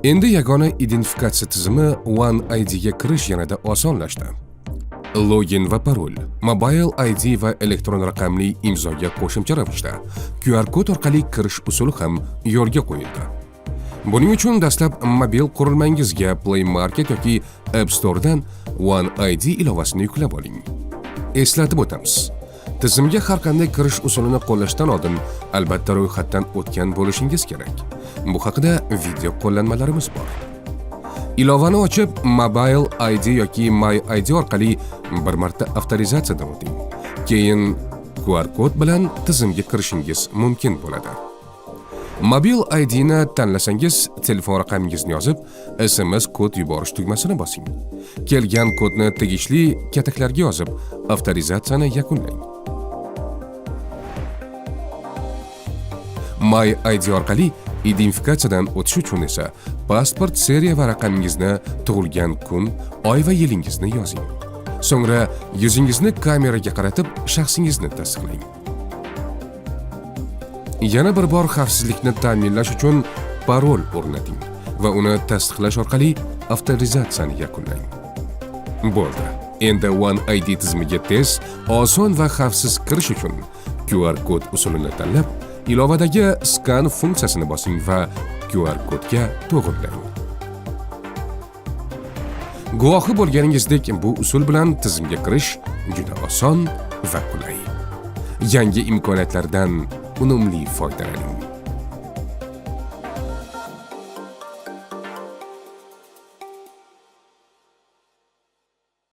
Endi yagona identifikatsiya tizimi One ID ga kirish yanada osonlashdi. Login va parol, Mobile ID va elektron raqamli imzoga qo'shimcha ravishda QR kod orqali kirish usuli ham yo'lga qo'yildi. Buning uchun dastlab mobil qurilmangizga Play Market yoki App Store dan One ID ilovasini yuklab oling. Eslatib o'tamiz. Tizimga har qanday kirish usulini qo'llashdan oldin albatta ro'yxatdan o'tgan bo'lishingiz kerak. Bu haqida video qo'llanmalarimiz bor. Ilovani ochib, Mobile ID yoki My ID orqali bir marta avtorizatsiyadan o'ting. Keyin QR kod bilan tizimga kirishingiz mumkin bo'ladi. Mobil ID ni tanlasangiz, telefon raqamingizni yozib, SMS kod yuborish tugmasini bosing. Kelgan kodni tegishli kataklarga yozib, avtorizatsiyani yakunlang. My ID orqali identifikatsiyadan o'tish uchun esa pasport seriya va raqamingizni, tug'ilgan kun, oy va yilingizni yozing. So'ngra yuzingizni kameraga qaratib, shaxsingizni tasdiqlang. Yana bir bor xavfsizlikni ta'minlash uchun parol o'rnating va uni tasdiqlash orqali avtorizatsiyani yakunlang. Bo'ldi. Endi One ID tizimiga tez, oson va xavfsiz kirish uchun QR kod usulini tanlab, ilovadagi skan funksiyasini bosing va QR kodga to'g'rilang. Guvohi bo'lganingizdek, bu usul bilan tizimga kirish juda oson va qulay. Yangi imkoniyatlardan unumli foydalaning.